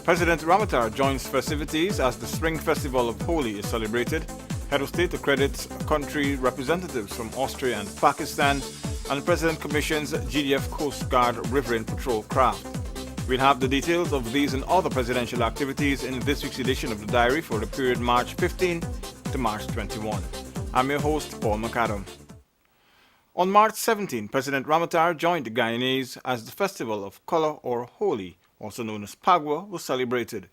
President Ramatar joins festivities as the Spring Festival of Holi is celebrated. Head of State accredits country representatives from Austria and Pakistan, and the President commissions GDF Coast Guard Riverine Patrol craft. We'll have the details of these and other presidential activities in this week's edition of the Diary for the period March 15 to March 21. I'm your host, Paul McAdam. On March 17, President Ramatar joined the Guyanese as the Festival of Color or Holi, also known as Phagwah, was celebrated.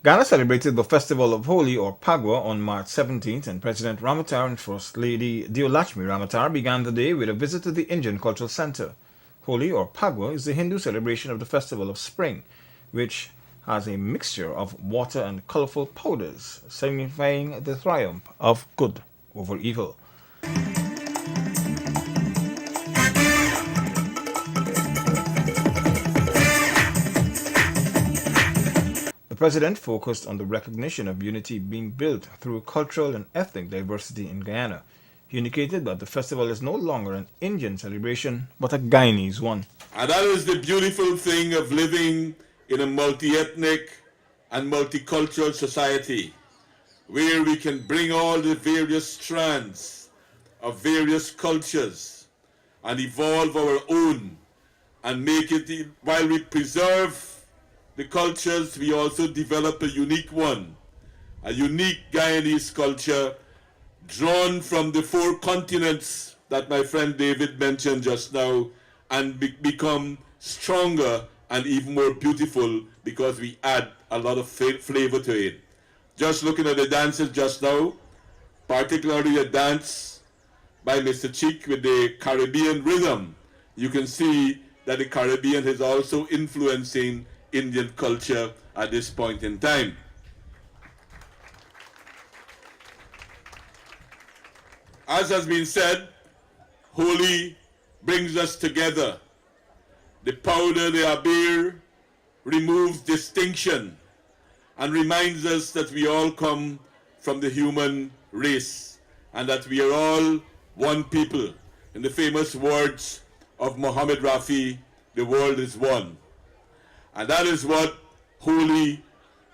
Ghana celebrated the Festival of Holi or Phagwah on March 17th, and President Ramatar and First Lady Deolachmi Ramatar began the day with a visit to the Indian Cultural Center. Holi or Phagwah is the Hindu celebration of the festival of spring, which has a mixture of water and colorful powders, signifying the triumph of good over evil. The President focused on the recognition of unity being built through cultural and ethnic diversity in Guyana. He indicated that the festival is no longer an Indian celebration, but a Guyanese one. And that is the beautiful thing of living in a multi-ethnic and multicultural society, where we can bring all the various strands of various cultures and evolve our own and make it, while we preserve the cultures, we also develop a unique one, a unique Guyanese culture drawn from the 4 continents that my friend David mentioned just now, and become stronger and even more beautiful because we add a lot of flavor to it. Just looking at the dances just now, particularly a dance by Mr. Cheek with the Caribbean rhythm, you can see that the Caribbean is also influencing Indian culture at this point in time. As has been said, Holi brings us together. The powder, the abir, removes distinction and reminds us that we all come from the human race and that we are all one people. In the famous words of Muhammad Rafi, the world is one. And that is what Holi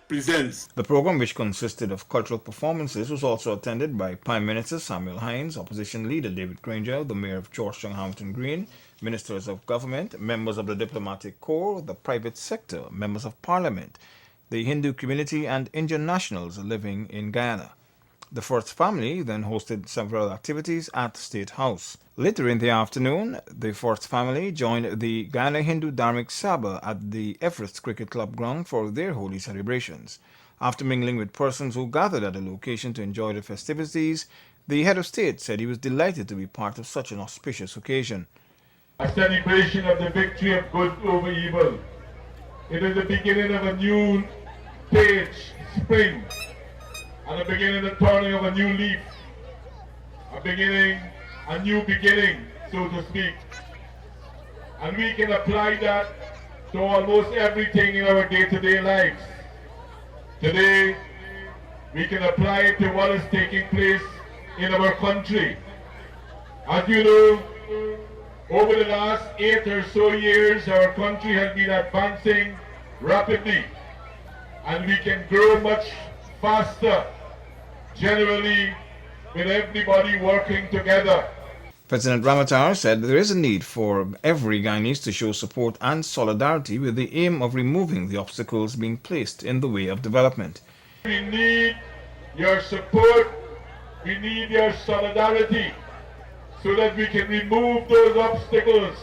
presents. The program, which consisted of cultural performances, was also attended by Prime Minister Samuel Hines, Opposition Leader David Granger, the Mayor of Georgetown Hamilton Green, Ministers of Government, members of the Diplomatic Corps, the private sector, members of Parliament, the Hindu community, and Indian nationals living in Guyana. The First family then hosted several activities at State House. Later in the afternoon, the First family joined the Guyana Hindu Dharmic Sabha at the Everest Cricket Club ground for their Holi celebrations. After mingling with persons who gathered at the location to enjoy the festivities, the head of state said he was delighted to be part of such an auspicious occasion. A celebration of the victory of good over evil. It is the beginning of a new page, spring, and the beginning of the turning of a new leaf, a new beginning, so to speak. And we can apply that to almost everything in our day-to-day lives. Today, we can apply it to what is taking place in our country. As you know, over the last 8 or so years, our country has been advancing rapidly, and we can grow much faster, generally, with everybody working together. President Ramatar said there is a need for every Guyanese to show support and solidarity with the aim of removing the obstacles being placed in the way of development. We need your support, we need your solidarity, so that we can remove those obstacles.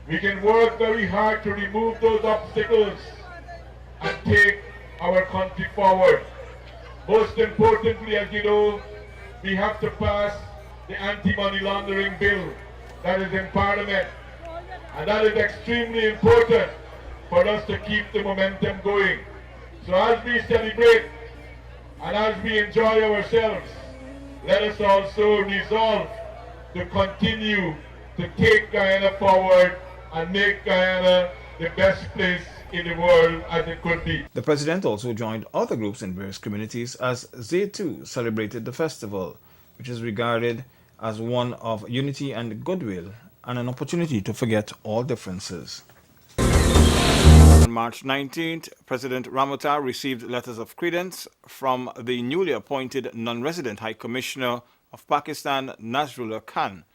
We can work very hard to remove those obstacles and take our country forward. Most importantly, as you know, we have to pass the anti-money laundering bill that is in Parliament. And that is extremely important for us to keep the momentum going. So as we celebrate and as we enjoy ourselves, let us also resolve to continue to take Guyana forward and make Guyana the best place in the world as it could be. The President also joined other groups in various communities as they too celebrated the festival, which is regarded as one of unity and goodwill and an opportunity to forget all differences. On March 19th, President Ramotha received letters of credence from the newly appointed non-resident High Commissioner of Pakistan, Nazrullah Khan.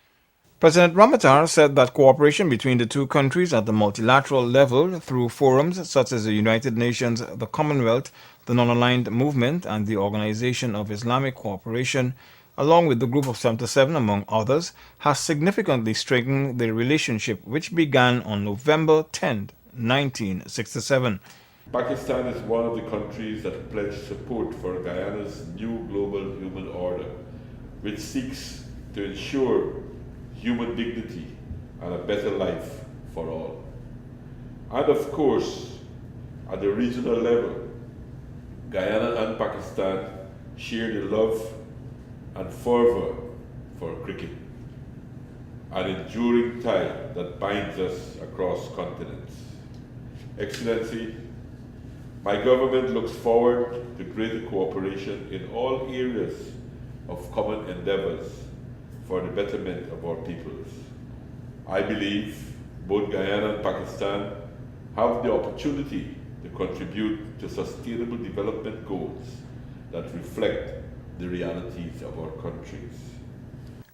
President Ramotha said that cooperation between the two countries at the multilateral level through forums such as the United Nations, the Commonwealth, the Non-Aligned Movement, and the Organization of Islamic Cooperation, along with the Group of 77 among others, has significantly strengthened the relationship which began on November 10, 1967. Pakistan is one of the countries that pledged support for Guyana's new global human order, which seeks to ensure human dignity and a better life for all. And of course, at the regional level, Guyana and Pakistan share the love and fervor for cricket, an enduring tie that binds us across continents. Excellency, my government looks forward to greater cooperation in all areas of common endeavors for the betterment of our peoples. I believe both Guyana and Pakistan have the opportunity to contribute to sustainable development goals that reflect the realities of our countries.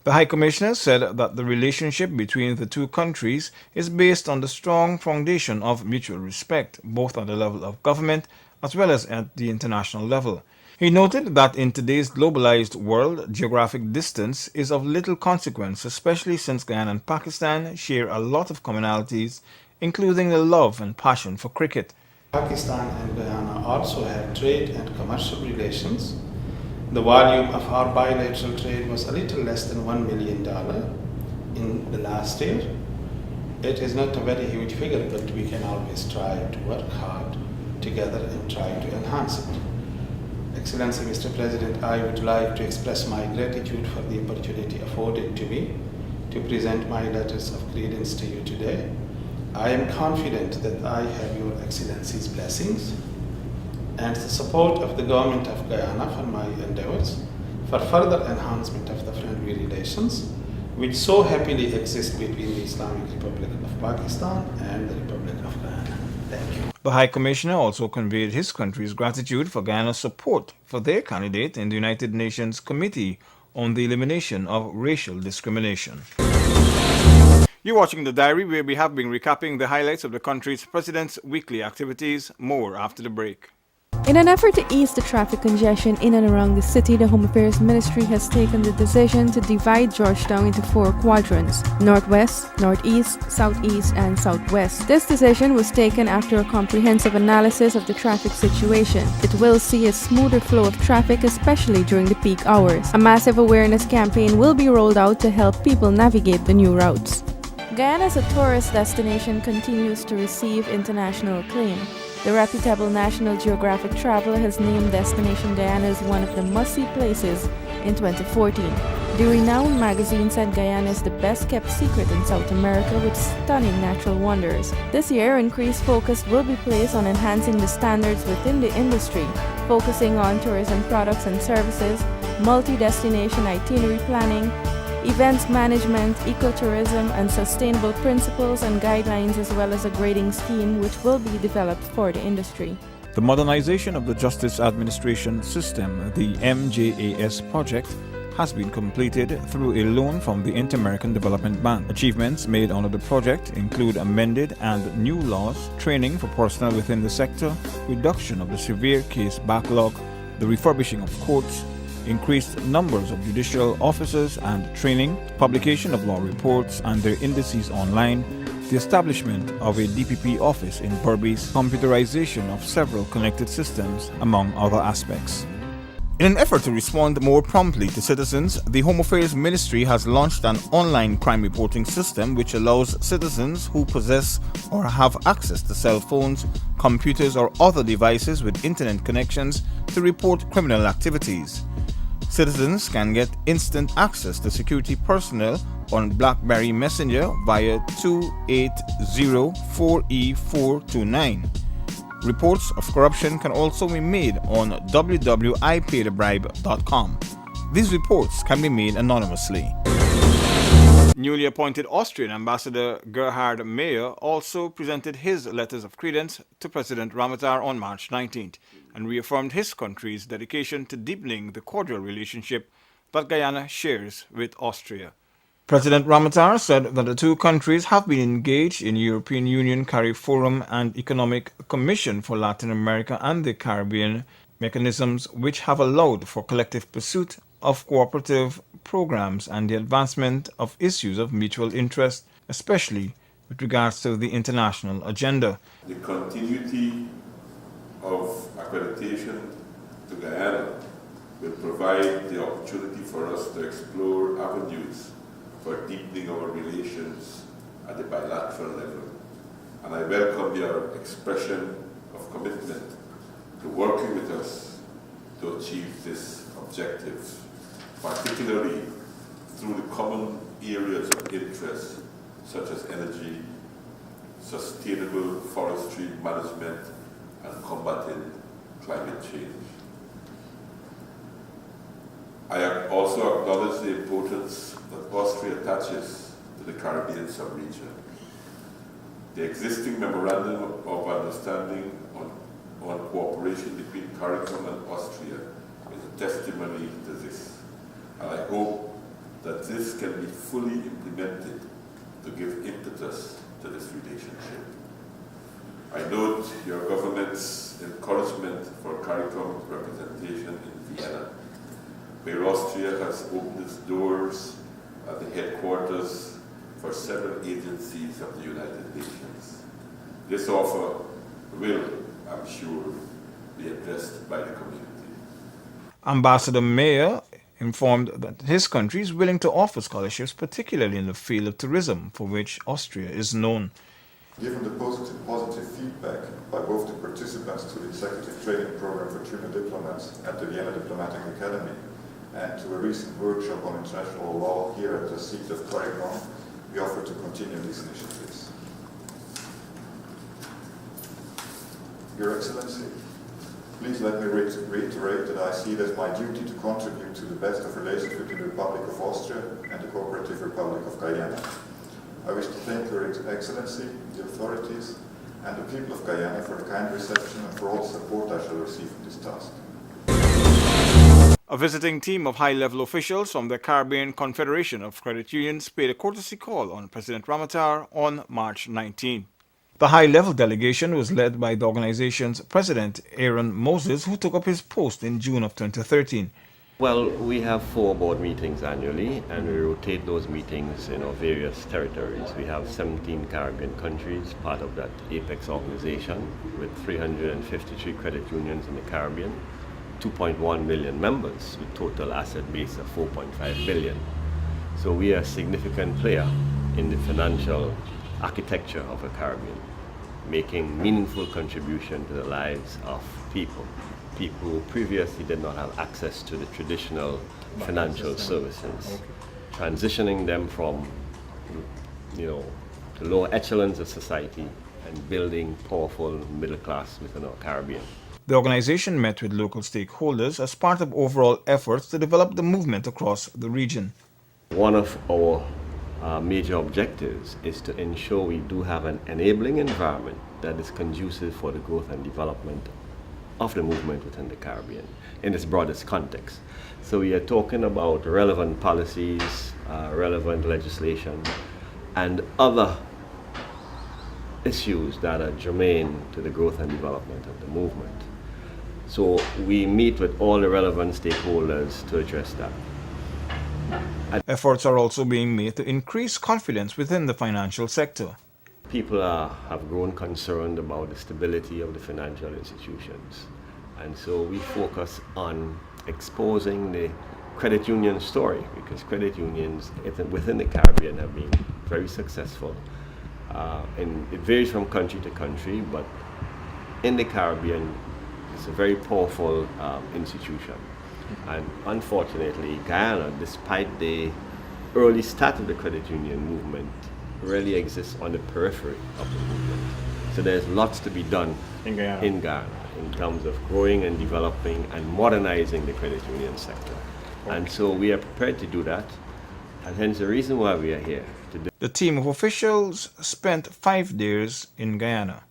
The High Commissioner said that the relationship between the two countries is based on the strong foundation of mutual respect, both at the level of government as well as at the international level. He noted that in today's globalized world, geographic distance is of little consequence, especially since Guyana and Pakistan share a lot of commonalities, including the love and passion for cricket. Pakistan and Guyana also have trade and commercial relations. The volume of our bilateral trade was a little less than $1 million in the last year. It is not a very huge figure, but we can always try to work hard together and try to enhance it. Excellency, Mr. President, I would like to express my gratitude for the opportunity afforded to me to present my letters of credence to you today. I am confident that I have Your Excellency's blessings and the support of the Government of Guyana for my endeavors for further enhancement of the friendly relations which so happily exist between the Islamic Republic of Pakistan and the Republic of Guyana. Thank you. The High Commissioner also conveyed his country's gratitude for Guyana's support for their candidate in the United Nations Committee on the Elimination of Racial Discrimination. You're watching The Diary, where we have been recapping the highlights of the country's president's weekly activities. More after the break. In an effort to ease the traffic congestion in and around the city, the Home Affairs Ministry has taken the decision to divide Georgetown into 4 quadrants: Northwest, Northeast, Southeast, and Southwest. This decision was taken after a comprehensive analysis of the traffic situation. It will see a smoother flow of traffic, especially during the peak hours. A massive awareness campaign will be rolled out to help people navigate the new routes. Guyana as a tourist destination continues to receive international acclaim. The reputable National Geographic Traveler has named Destination Guyana as one of the must-see places in 2014. The renowned magazine said Guyana is the best-kept secret in South America with stunning natural wonders. This year, increased focus will be placed on enhancing the standards within the industry, focusing on tourism products and services, multi-destination itinerary planning, events management, ecotourism, and sustainable principles and guidelines, as well as a grading scheme which will be developed for the industry. The modernization of the Justice Administration System, the MJAS project, has been completed through a loan from the Inter-American Development Bank. Achievements made under the project include amended and new laws, training for personnel within the sector, reduction of the severe case backlog, the refurbishing of courts, increased numbers of judicial officers and training, publication of law reports and their indices online, the establishment of a DPP office in Berbice, computerization of several connected systems, among other aspects. In an effort to respond more promptly to citizens, the Home Affairs Ministry has launched an online crime reporting system which allows citizens who possess or have access to cell phones, computers, or other devices with internet connections to report criminal activities. Citizens can get instant access to security personnel on BlackBerry Messenger via 280-4E429. Reports of corruption can also be made on www.ipaidthebribe.com. These reports can be made anonymously. Newly appointed Austrian Ambassador Gerhard Mayer also presented his letters of credence to President Rametar on March 19th and reaffirmed his country's dedication to deepening the cordial relationship that Guyana shares with Austria. President Rametar said that the two countries have been engaged in European Union CARIFORUM and Economic Commission for Latin America and the Caribbean mechanisms which have allowed for collective pursuit of cooperative programs and the advancement of issues of mutual interest, especially with regards to the international agenda. The continuity of accreditation to Guyana will provide the opportunity for us to explore avenues for deepening our relations at the bilateral level. And I welcome your expression of commitment to working with us to achieve this objective, particularly through the common areas of interest such as energy, sustainable forestry management, and combating climate change. I also acknowledge the importance that Austria attaches to the Caribbean sub-region. The existing Memorandum of Understanding on cooperation between CARICOM and Austria is a testimony to this, and I hope that this can be fully implemented to give impetus to this relationship. I note your government's encouragement for CARICOM representation in Vienna, where Austria has opened its doors at the headquarters for several agencies of the United Nations. This offer will, I'm sure, be addressed by the community. Ambassador Mayer informed that his country is willing to offer scholarships, particularly in the field of tourism, for which Austria is known. Given the positive feedback by both the participants to the executive training program for junior diplomats at the Vienna Diplomatic Academy and to a recent workshop on international law here at the seat of CARICOM, we offer to continue these initiatives. Your Excellency, please let me reiterate that I see it as my duty to contribute to the best of relations between the Republic of Austria and the Cooperative Republic of Guyana. I wish to thank Your Excellency, the authorities, and the people of Guyana for the kind reception and for all the support I shall receive in this task. A visiting team of high-level officials from the Caribbean Confederation of Credit Unions paid a courtesy call on President Rametar on March 19. The high-level delegation was led by the organization's president, Aaron Moses, who took up his post in June of 2013. Well, we have 4 board meetings annually, and we rotate those meetings in our various territories. We have 17 Caribbean countries, part of that APEX organization, with 353 credit unions in the Caribbean, 2.1 million members, with total asset base of 4.5 billion. So we are a significant player in the financial architecture of the Caribbean, making meaningful contribution to the lives of people who previously did not have access to the traditional financial services, transitioning them from, the lower echelons of society and building powerful middle class within our Caribbean. The organization met with local stakeholders as part of overall efforts to develop the movement across the region. One of our major objectives is to ensure we do have an enabling environment that is conducive for the growth and development of the movement within the Caribbean in its broadest context. So we are talking about relevant policies, relevant legislation, and other issues that are germane to the growth and development of the movement. So we meet with all the relevant stakeholders to address that. Efforts are also being made to increase confidence within the financial sector. People have grown concerned about the stability of the financial institutions. And so we focus on exposing the credit union story, because credit unions within the Caribbean have been very successful. And it varies from country to country, but in the Caribbean, it's a very powerful institution. And unfortunately, Guyana, despite the early start of the credit union movement, really exists on the periphery of the movement. So there's lots to be done in Guyana in terms of growing and developing and modernizing the credit union sector. And so we are prepared to do that. And hence the reason why we are here today. The team of officials spent 5 days in Guyana.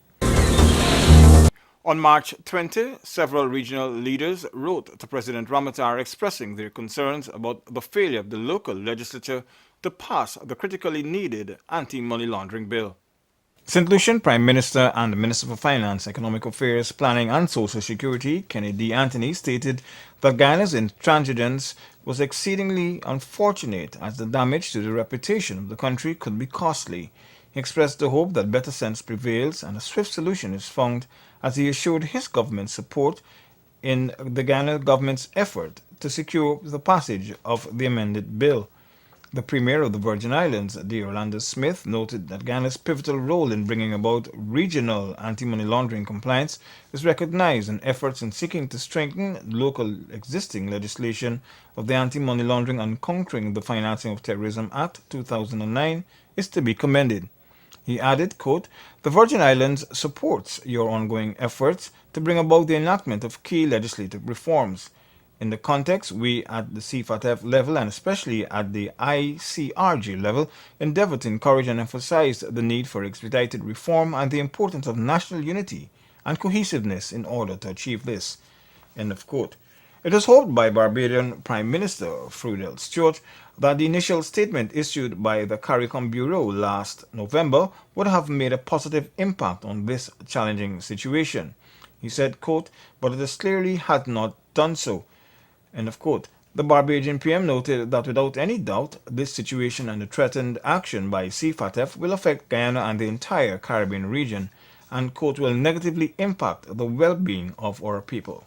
On March 20, several regional leaders wrote to President Ramatar expressing their concerns about the failure of the local legislature to pass the critically needed anti-money laundering bill. St. Lucian Prime Minister and Minister for Finance, Economic Affairs, Planning and Social Security, Kenny D. Anthony, stated that Guyana's intransigence was exceedingly unfortunate as the damage to the reputation of the country could be costly. He expressed the hope that better sense prevails and a swift solution is found, as he assured his government's support in the Guyana government's effort to secure the passage of the amended bill. The Premier of the Virgin Islands, D. Orlando Smith, noted that Guyana's pivotal role in bringing about regional anti-money laundering compliance is recognized, and efforts in seeking to strengthen local existing legislation of the Anti-Money Laundering and Countering the Financing of Terrorism Act 2009 is to be commended. He added, quote, "The Virgin Islands supports your ongoing efforts to bring about the enactment of key legislative reforms. In the context, we at the CFATF level and especially at the ICRG level endeavor to encourage and emphasize the need for expedited reform and the importance of national unity and cohesiveness in order to achieve this." End of quote. It was hoped by Barbadian Prime Minister Frudel Stewart that the initial statement issued by the CARICOM Bureau last November would have made a positive impact on this challenging situation. He said, quote, "But it has clearly had not done so." End of quote. The Barbadian PM noted that without any doubt, this situation and the threatened action by CFATF will affect Guyana and the entire Caribbean region and, quote, "will negatively impact the well-being of our people."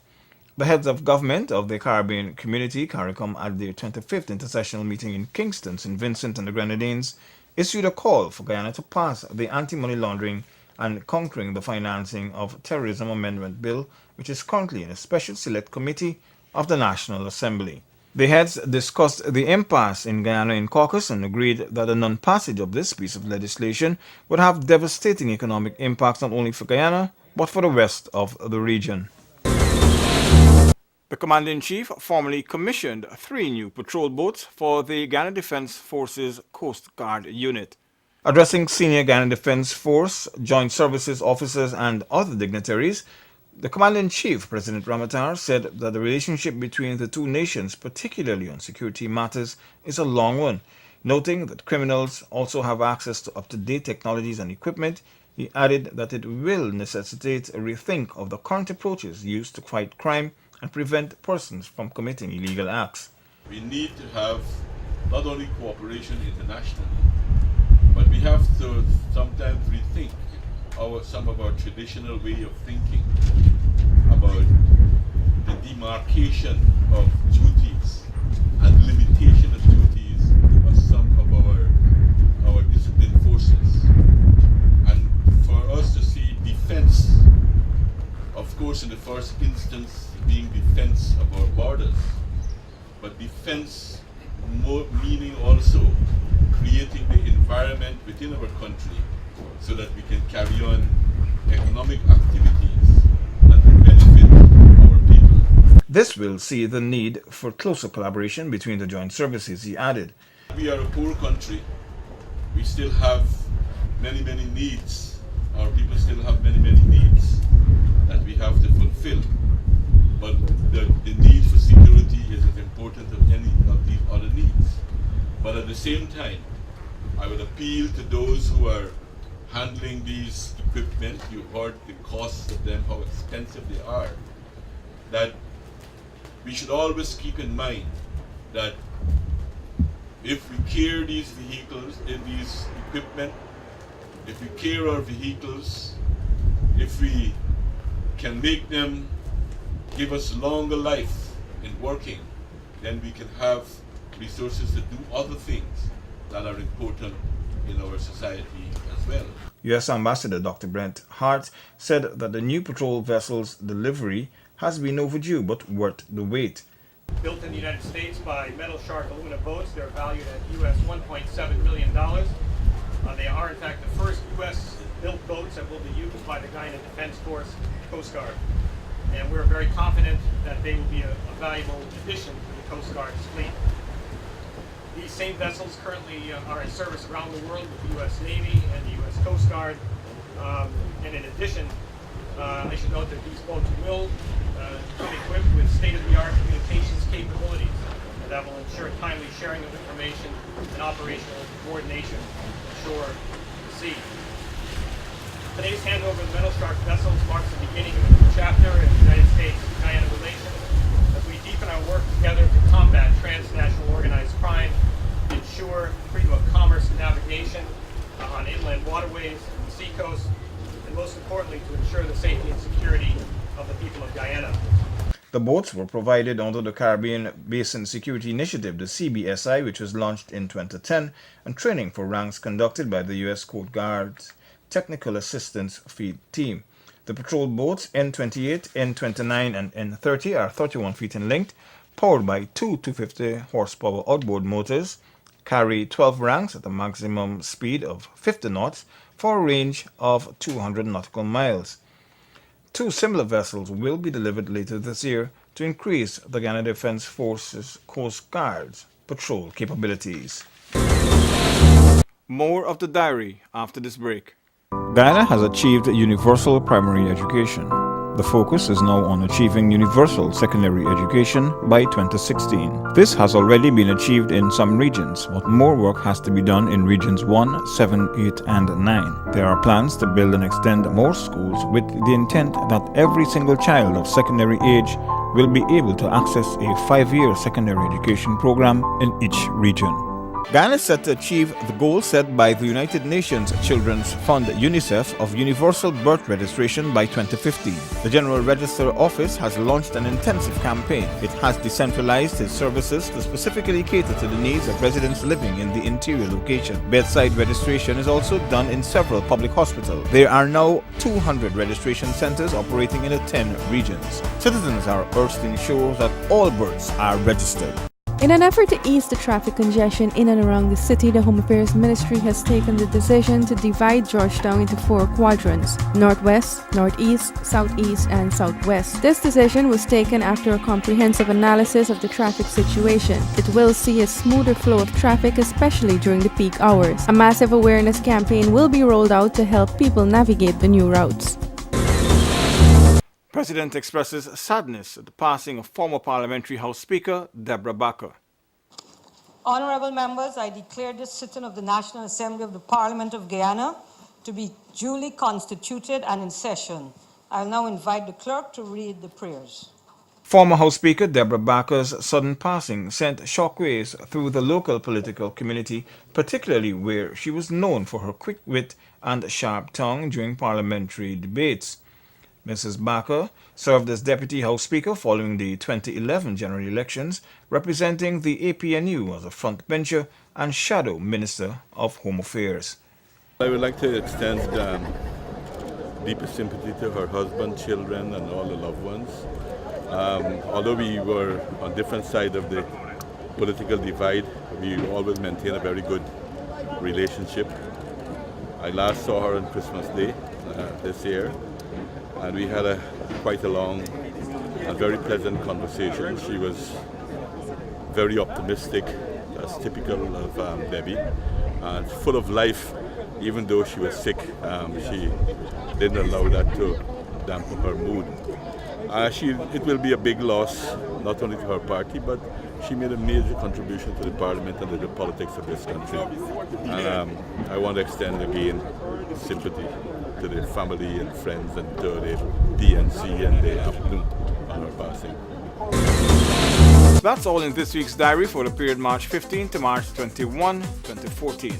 The heads of government of the Caribbean Community, CARICOM, at their 25th intersessional meeting in Kingston, St. Vincent and the Grenadines, issued a call for Guyana to pass the Anti-Money Laundering and Countering the Financing of Terrorism Amendment Bill, which is currently in a special select committee of the National Assembly. The heads discussed the impasse in Guyana in caucus and agreed that the non-passage of this piece of legislation would have devastating economic impacts not only for Guyana, but for the rest of the region. The Commander-in-Chief formally commissioned 3 new patrol boats for the Guyana Defense Force's Coast Guard unit. Addressing senior Guyana Defense Force, Joint Services officers and other dignitaries, the Commander-in-Chief, President Ramatar, said that the relationship between the two nations, particularly on security matters, is a long one. Noting that criminals also have access to up-to-date technologies and equipment, he added that it will necessitate a rethink of the current approaches used to fight crime and prevent persons from committing illegal acts. We need to have not only cooperation internationally, but we have to sometimes rethink some of our traditional way of thinking about the demarcation of duties and limitation of duties of some of our disciplined forces. And for us to see defense, of course in the first instance being defense of our borders, but defense more meaning also creating the environment within our country so that we can carry on economic activities that will benefit our people. This will see the need for closer collaboration between the joint services, he added. We are a poor country. We still have many needs. Our people still have many needs that we have to fulfill. But the need for security is as important as any of these other needs. But at the same time, I would appeal to those who are handling these equipment. You heard the costs of them, how expensive they are. That we should always keep in mind that if we carry these vehicles, these equipment, if we carry our vehicles, if we can make them give us longer life in working, then we can have resources to do other things that are important in our society as well. U.S. Ambassador Dr. Brent Hart said that the new patrol vessel's delivery has been overdue but worth the wait. Built in the United States by Metal Shark aluminum boats, they're valued at US $1.7 million. They are in fact the first US built boats that will be used by the Guyana Defense Force Coast Guard. And we're very confident that they will be a valuable addition to the Coast Guard's fleet. These same vessels currently are in service around the world with the U.S. Navy and the U.S. Coast Guard. And in addition, I should note that these boats will come equipped with state-of-the-art communications capabilities that will ensure timely sharing of information and operational coordination shore to sea. Today's handover of the Metal Shark vessels marks the beginning of a new chapter in United States-Guyana relations as we deepen our work together to combat transnational organized crime, ensure freedom of commerce and navigation on inland waterways and the seacoast, and most importantly, to ensure the safety and security of the people of Guyana. The boats were provided under the Caribbean Basin Security Initiative, the CBSI, which was launched in 2010, and training for ranks conducted by the U.S. Coast Guard's Technical Assistance Field Team. The patrol boats N28, N29, and N30 are 31 feet in length, powered by two 250 horsepower outboard motors, carry 12 ranks at a maximum speed of 50 knots for a range of 200 nautical miles. Two similar vessels will be delivered later this year to increase the Guyana Defense Force's Coast Guard's patrol capabilities. More of the diary after this break. Guyana has achieved universal primary education. The focus is now on achieving universal secondary education by 2016. This has already been achieved in some regions, but more work has to be done in regions 1, 7, 8, and 9. There are plans to build and extend more schools with the intent that every single child of secondary age will be able to access a 5-year secondary education program in each region. Guyana is set to achieve the goal set by the United Nations Children's Fund UNICEF of universal birth registration by 2015. The General Register Office has launched an intensive campaign. It has decentralized its services to specifically cater to the needs of residents living in the interior location. Bedside registration is also done in several public hospitals. There are now 200 registration centers operating in the 10 regions. Citizens are urged to ensure that all births are registered. In an effort to ease the traffic congestion in and around the city, the Home Affairs Ministry has taken the decision to divide Georgetown into 4 quadrants: northwest, northeast, southeast, and southwest. This decision was taken after a comprehensive analysis of the traffic situation. It will see a smoother flow of traffic, especially during the peak hours. A massive awareness campaign will be rolled out to help people navigate the new routes. President expresses sadness at the passing of former Parliamentary House Speaker Deborah Backer. Honorable members, I declare this sitting of the National Assembly of the Parliament of Guyana to be duly constituted and in session. I will now invite the clerk to read the prayers. Former House Speaker Deborah Backer's sudden passing sent shockwaves through the local political community, particularly where she was known for her quick wit and sharp tongue during parliamentary debates. Mrs. Backer served as Deputy House Speaker following the 2011 general elections, representing the APNU as a frontbencher and shadow Minister of Home Affairs. I would like to extend deepest sympathy to her husband, children, and all the loved ones. Although we were on different sides of the political divide, we always maintained a very good relationship. I last saw her on Christmas Day this year, and we had quite a long and very pleasant conversation. She was very optimistic, as typical of Debbie, and full of life. Even though she was sick, she didn't allow that to dampen her mood. It will be a big loss, not only to her party, but she made a major contribution to the parliament and to the politics of this country. And I want to extend again sympathy to the family and friends and to the DNC and the APNU on her passing. That's all in this week's diary for the period March 15 to March 21, 2014.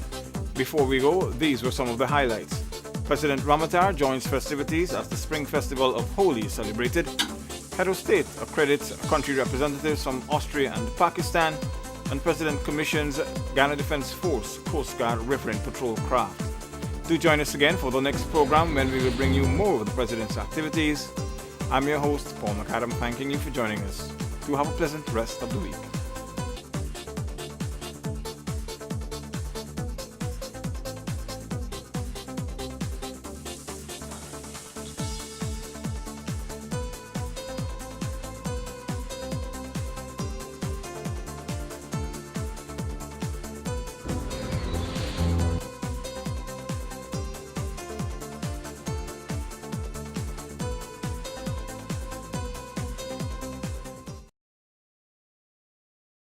Before we go, these were some of the highlights. President Ramotar joins festivities as the Spring Festival of Holi is celebrated. Head of State accredits country representatives from Austria and Pakistan. And President commissions Guyana Defense Force Coast Guard Referent Patrol Craft. Do join us again for the next program when we will bring you more of the President's activities. I'm your host, Paul McAdam, thanking you for joining us. Do have a pleasant rest of the week.